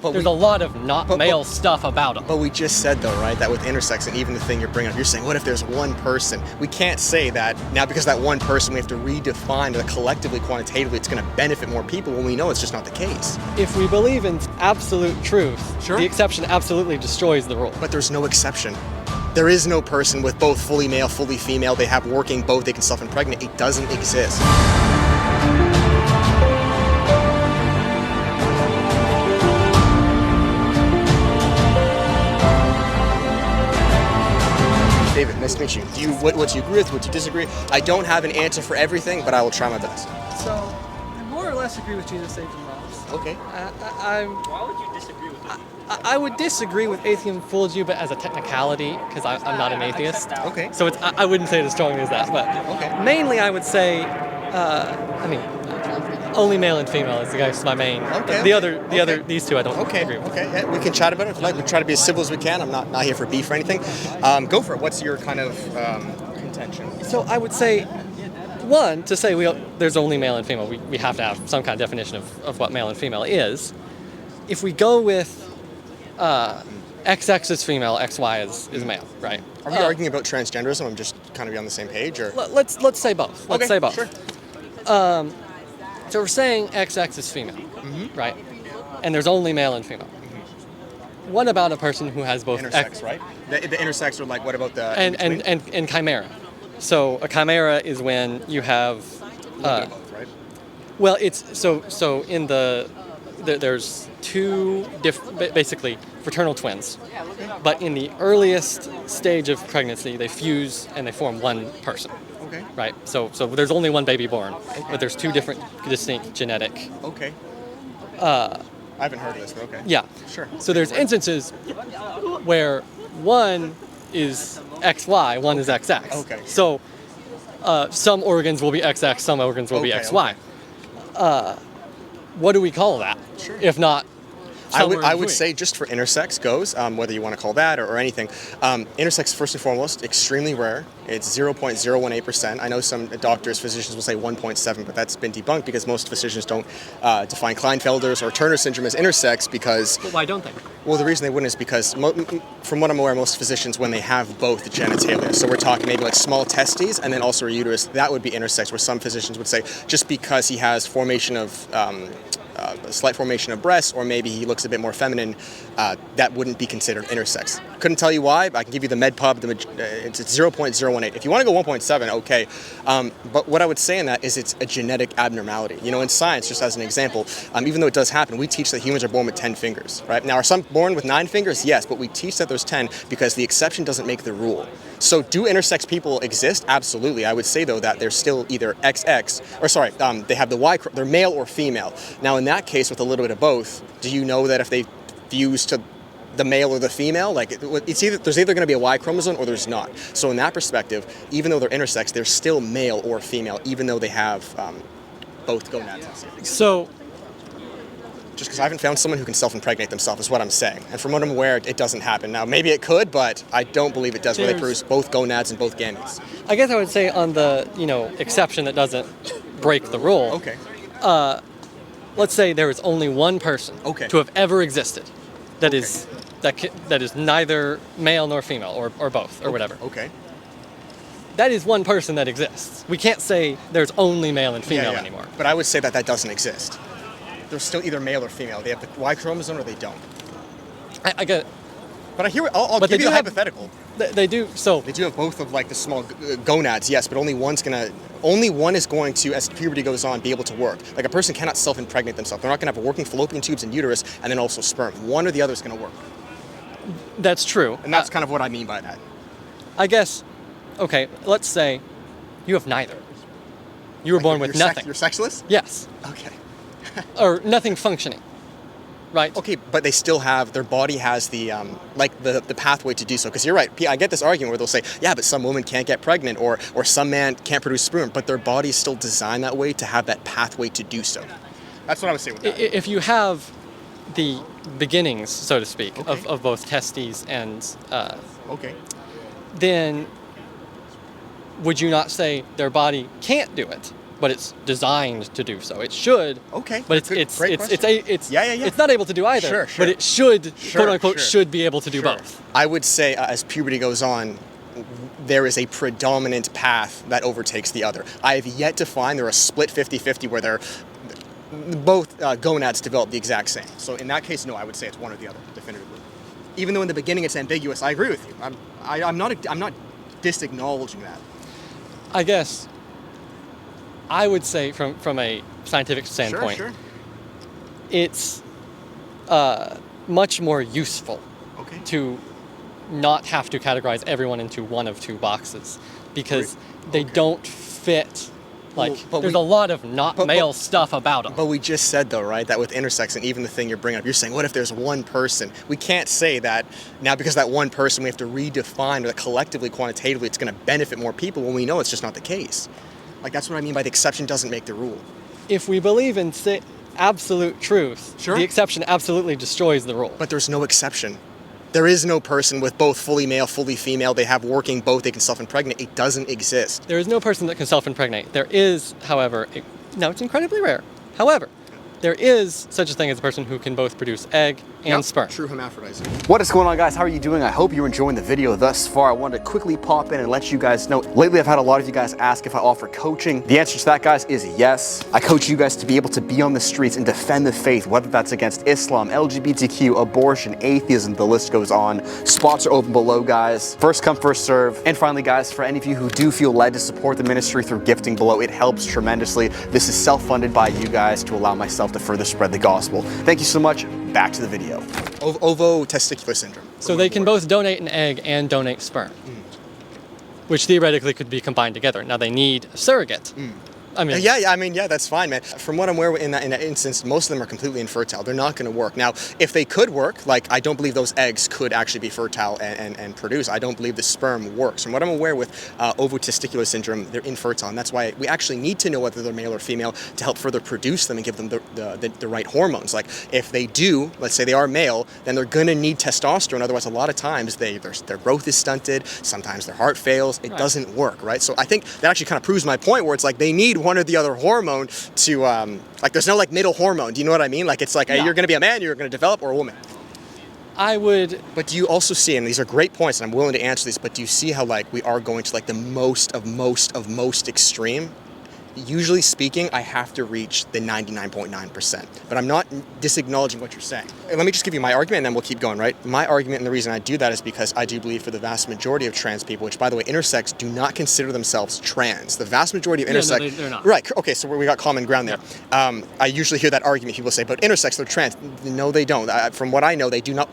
There's a lot of not male stuff about them. But we just said, though, right, that with intersex and even the thing you're bringing up, you're saying, what if there's one person? We can't say that now because that one person, we have to redefine that collectively, quantitatively, it's going to benefit more people when we know it's just not the case. If we believe in absolute truth, the exception absolutely destroys the rule. But there's no exception. There is no person with both fully male, fully female, they have working both, they can self-impregnate. It doesn't exist. David, nice to meet you. What do you agree with? What do you disagree? I don't have an answer for everything, but I will try my best. So, I more or less agree with Jesus saves and loves. Okay. Why would you disagree with it? I would disagree with atheism fools you, but as a technicality, because I'm not an atheist. Okay. So I wouldn't say it as strongly as that, but mainly I would say, only male and female is my main. These two I don't agree with. Okay, yeah, we can chat about it if you like. We try to be as civil as we can. I'm not here for beef or anything. Go for it. What's your kind of contention? So I would say, one, to say there's only male and female, we have to have some kind of definition of what male and female is. If we go with XX is female, XY is male, right? Are we arguing about transgenderism? I'm just kind of on the same page, or let's say both. Let's say both. Sure. So we're saying XX is female, right? And there's only male and female. What about a person who has both intersex, right? The intersex, or like what about the and chimera? So a chimera is when you have both, right? Well, it's so in there's two basically fraternal twins, but in the earliest stage of pregnancy, they fuse and they form one person. Okay. Right. So there's only one baby born, but there's two different distinct genetic. Okay. I haven't heard of this, but okay. Yeah. Sure. So there's instances where one is XY, one is XX. Okay. So some organs will be XX, some organs will be XY. What do we call that? Sure. If not, I would say just for intersex goes, whether you want to call that or anything. Intersex, first and foremost, extremely rare. It's 0.018%. I know some doctors, physicians will say 1.7, but that's been debunked because most physicians don't define Klinefelter's or Turner syndrome as intersex because... But why don't they? Well, the reason they wouldn't is because, from what I'm aware, most physicians, when they have both genitalia, so we're talking maybe like small testes and then also a uterus, that would be intersex, where some physicians would say just because he has formation of... a slight formation of breasts, or maybe he looks a bit more feminine, that wouldn't be considered intersex. Couldn't tell you why, but I can give you the MedPub, it's 0.018. If you want to go 1.7, okay. But what I would say in that is it's a genetic abnormality. You know, in science, just as an example, even though it does happen, we teach that humans are born with 10 fingers, right? Now, are some born with 9 fingers? Yes, but we teach that there's 10 because the exception doesn't make the rule. So do intersex people exist? Absolutely. I would say, though, that they're still either they have the Y, they're male or female. Now, in that case, with a little bit of both, do you know that if they fuse to the male or the female, like there's either going to be a Y chromosome or there's not. So in that perspective, even though they're intersex, they're still male or female, even though they have both gonads. So... Just because I haven't found someone who can self-impregnate themselves is what I'm saying. And from what I'm aware, it doesn't happen. Now, maybe it could, but I don't believe it does, where they produce both gonads and both gametes. I guess I would say on the, exception that doesn't break the rule. Okay. Let's say there is only one person to have ever existed that is neither male nor female, or both, or whatever. Okay. That is one person that exists. We can't say there's only male and female anymore. But I would say that doesn't exist. They're still either male or female. They have the Y chromosome or they don't. I get it. But I hear it. I'll give you the hypothetical. They do. So they do have both of like the small gonads, yes, but only one is going to, as puberty goes on, be able to work. Like a person cannot self-impregnate themselves. They're not going to have working fallopian tubes and uterus and then also sperm. One or the other is going to work. That's true. And that's kind of what I mean by that. I guess, okay, let's say you have neither. You were born with nothing. You're sexless? Yes. Okay. Or nothing functioning, right? Okay, but they still have, their body has the pathway to do so. Because you're right, I get this argument where they'll say, yeah, but some woman can't get pregnant, or some man can't produce sperm, but their body is still designed that way to have that pathway to do so. That's what I would say with that. If you have the beginnings, so to speak, of both testes and then would you not say their body can't do it? but it's designed to do so. It should. Okay. But Great it's question. it's not able to do either. Sure. But it should, Sure, quote unquote, sure. should be able to do both. I would say as puberty goes on, there is a predominant path that overtakes the other. I have yet to find there are a split 50-50 where they're both gonads develop the exact same. So in that case, no, I would say it's one or the other, definitively. Even though in the beginning it's ambiguous, I agree with you. I'm not disacknowledging that. I guess I would say from a scientific standpoint, Sure. it's much more useful Okay. to not have to categorize everyone into one of two boxes because they Okay. don't fit. Like, But there's we- a lot of not but- male stuff about them. But we just said, though, right, that with intersex and even the thing you're bringing up, you're saying, what if there's one person? We can't say that now because that one person, we have to redefine that collectively, quantitatively, it's going to benefit more people when we know it's just not the case. Like, that's what I mean by the exception doesn't make the rule. If we believe in absolute truth, Sure. the exception absolutely destroys the rule. But there's no exception. There is no person with both fully male, fully female. They have working both. They can self-impregnate. It doesn't exist. There is no person that can self-impregnate. There is, however, now it's incredibly rare. However, there is such a thing as a person who can both produce egg and sperm. True hermaphrodites. What is going on, guys? How are you doing? I hope you're enjoying the video thus far. I wanted to quickly pop in and let you guys know. Lately, I've had a lot of you guys ask if I offer coaching. The answer to that, guys, is yes. I coach you guys to be able to be on the streets and defend the faith, whether that's against Islam, LGBTQ, abortion, atheism, the list goes on. Spots are open below, guys. First come, first serve. And finally, guys, for any of you who do feel led to support the ministry through gifting below, it helps tremendously. This is self-funded by you guys to allow myself to further spread the gospel. Thank you so much. Back to the video. Ovo-testicular syndrome. So they can both donate an egg and donate sperm, which theoretically could be combined together. Now they need a surrogate. I mean, Yeah, that's fine, man. From what I'm aware, in that instance, most of them are completely infertile. They're not going to work. Now, if they could work, like, I don't believe those eggs could actually be fertile and produce. I don't believe the sperm works. From what I'm aware with ovotesticular syndrome, they're infertile, and that's why we actually need to know whether they're male or female to help further produce them and give them the right hormones. Like, if they do, let's say they are male, then they're going to need testosterone. Otherwise, a lot of times their growth is stunted. Sometimes their heart fails. It doesn't work, right? So I think that actually kind of proves my point, where it's like they need one or the other hormone to like, there's no like middle hormone. Do you know what I mean? Like, it's like you're going to be a man, you're going to develop, or a woman. I would. But do you also see, and these are great points, and I'm willing to answer these, but do you see how, like, we are going to like the most extreme? Usually speaking, I have to reach the 99.9%, but I'm not disacknowledging what you're saying. Let me just give you my argument and then we'll keep going, right? My argument, and the reason I do that, is because I do believe for the vast majority of trans people, which, by the way, intersex do not consider themselves trans. The vast majority of intersex... no, they're not. Right, okay, so we got common ground there. I usually hear that argument, people say, but intersex, they're trans. No, they don't. From what I know, they do not...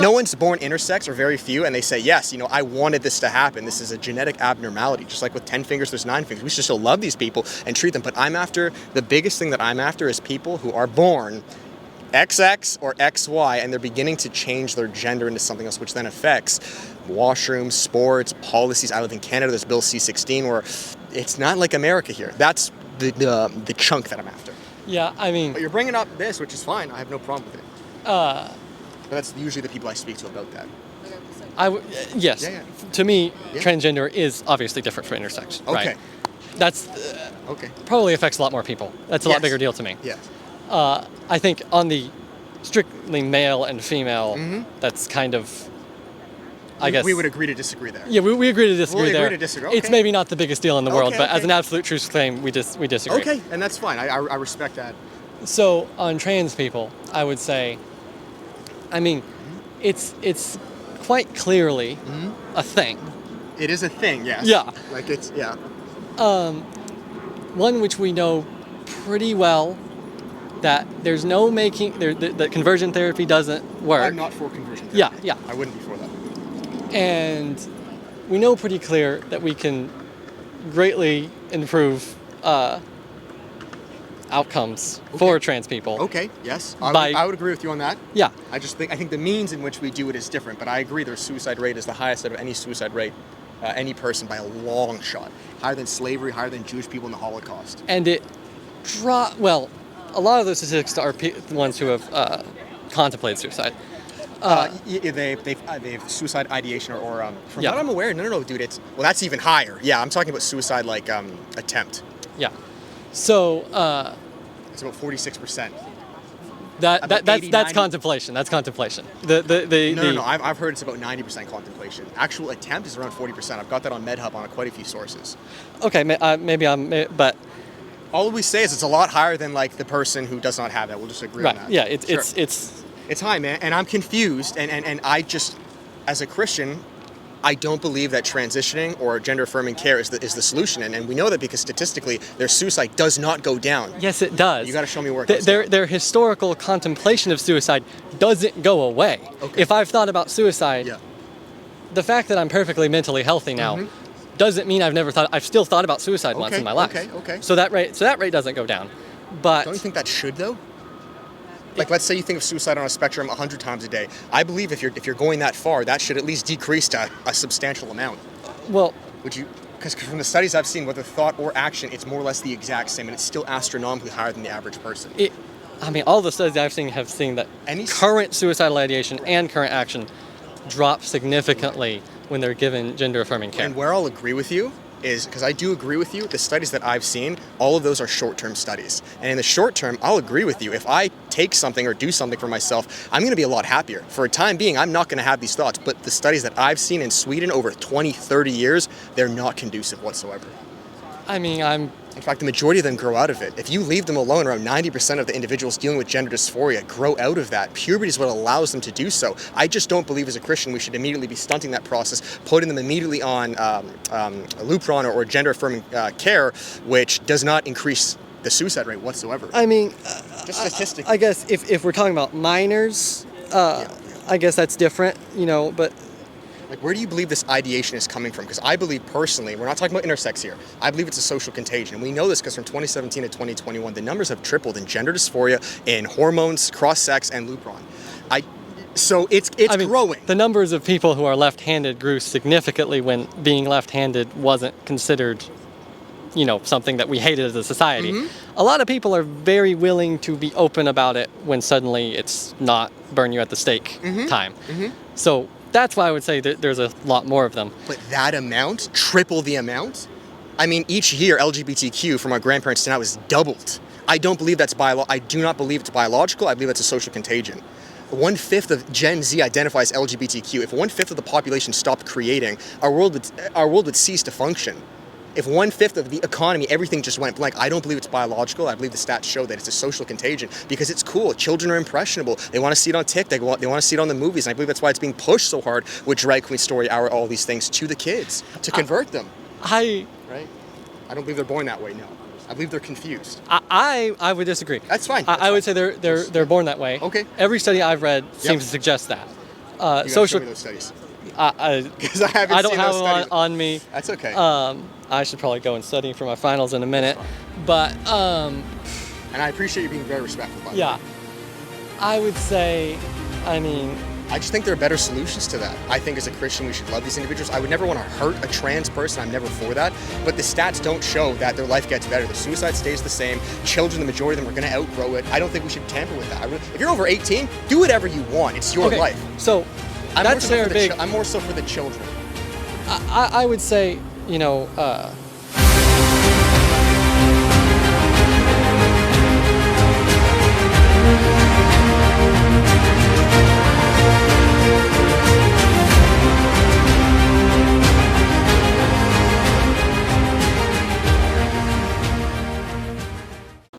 No one's born intersex, or very few, and they say, yes, I wanted this to happen. This is a genetic abnormality. Just like with 10 fingers, there's 9 fingers. We should still love these people and treat them. But the biggest thing that I'm after is people who are born XX or XY, and they're beginning to change their gender into something else, which then affects washrooms, sports, policies. I live in Canada, there's Bill C-16, where it's not like America here. That's the chunk that I'm after. Yeah, I mean... But you're bringing up this, which is fine. I have no problem with it. But that's usually the people I speak to about that. Yes. Yeah. To me, transgender is obviously different from intersex. Okay. Right? That's Okay. probably affects a lot more people. That's a lot bigger deal to me. Yes. I think on the strictly male and female, that's kind of, I guess... We would agree to disagree there. Yeah, we agree to disagree We'll there. agree to disagree. It's Okay. maybe not the biggest deal in the world, Okay, but as okay. an absolute truth claim, we disagree. Okay, and that's fine. I respect that. So on trans people, I would say, I mean, it's quite clearly a thing. It is a thing, yes. Yeah. Like, it's, yeah. One which we know pretty well that there's no that conversion therapy doesn't work. I'm not for conversion therapy. Yeah. I wouldn't be for that. And we know pretty clear that we can greatly improve outcomes for trans people. Okay, yes. By- I would agree with you on that. Yeah. I think the means in which we do it is different, but I agree their suicide rate is the highest out of any suicide rate, any person by a long shot. Higher than slavery, higher than Jewish people in the Holocaust. And it a lot of those statistics are the ones who have contemplated suicide. They've suicide ideation or from what I'm aware, no, dude, that's even higher. Yeah, I'm talking about suicide like attempt. Yeah. So It's about 46%. that's 90. contemplation. That's contemplation. No. I've heard it's about 90% contemplation. Actual attempt is around 40%. I've got that on MedHub on quite a few sources. Okay, but All we say is it's a lot higher than like the person who does not have that. We'll just agree on right. that. Yeah, Sure. it's high, man, and I'm confused, and I just, as a Christian, I don't believe that transitioning or gender-affirming care is the solution, and we know that because statistically, their suicide does not go down. yes, it does. You got to show me where it goes Their historical contemplation of suicide doesn't go away. Okay. If I've thought about suicide, Yeah. the fact that I'm perfectly mentally healthy now doesn't mean I've still thought about suicide once in my life. Okay. So that rate doesn't go down. But Don't you think that should though? Like, let's say you think of suicide on a spectrum 100 times a day. I believe if you're going that far, that should at least decrease to a substantial amount. well, Would you? Because from the studies I've seen, whether thought or action, it's more or less the exact same, and it's still astronomically higher than the average person. all the studies I've seen have seen that current suicidal ideation and current action drop significantly when they're given gender-affirming care. And where I'll agree with you is, because I do agree with you, the studies that I've seen, all of those are short-term studies. And in the short term, I'll agree with you. If I take something or do something for myself, I'm going to be a lot happier. For a time being, I'm not going to have these thoughts. But the studies that I've seen in Sweden over 20, 30 years, they're not conducive whatsoever. I mean, In fact, the majority of them grow out of it. If you leave them alone, around 90% of the individuals dealing with gender dysphoria grow out of that. Puberty is what allows them to do so. I just don't believe as a Christian we should immediately be stunting that process, putting them immediately on Lupron or gender-affirming care, which does not increase the suicide rate whatsoever. I mean, Just statistically. I guess if we're talking about minors, I guess that's different, but Like, where do you believe this ideation is coming from? Because I believe personally, we're not talking about intersex here, I believe it's a social contagion. And we know this because from 2017 to 2021, the numbers have tripled in gender dysphoria, in hormones, cross-sex, and Lupron. So it's growing. The numbers of people who are left-handed grew significantly when being left-handed wasn't considered, something that we hated as a society. A lot of people are very willing to be open about it when suddenly it's not burn you at the stake time. So that's why I would say that there's a lot more of them. But that amount, triple the amount? I mean, each year LGBTQ from our grandparents to now is doubled. I don't believe that's I do not believe it's biological. I believe it's a social contagion. 1/5 of Gen Z identifies LGBTQ. If 1/5 of the population stopped creating, our world would cease to function. If 1/5 of the economy, everything just went blank, I don't believe it's biological. I believe the stats show that it's a social contagion because it's cool. Children are impressionable. They want to see it on TikTok. They want to see it on the movies. And I believe that's why it's being pushed so hard with Drag Queen Story Hour, all these things to the kids to convert them. Right? I don't believe they're born that way. No, I believe they're confused. I would disagree. That's fine. I would say they're born that way. Okay. Every study I've read seems to suggest that. You gotta show me those studies. Because I I don't seen have those them studies. on me. That's okay. I should probably go and study for my finals in a minute. But and I appreciate you being very respectful. By the way. I would say, I just think there are better solutions to that. I think as a Christian we should love these individuals. I would never want to hurt a trans person. I'm never for that. But the stats don't show that their life gets better. The suicide stays the same. Children, the majority of them are going to outgrow it. I don't think we should tamper with that. If you're over 18, do whatever you want. It's your life. So I'm more so for the children. I would say,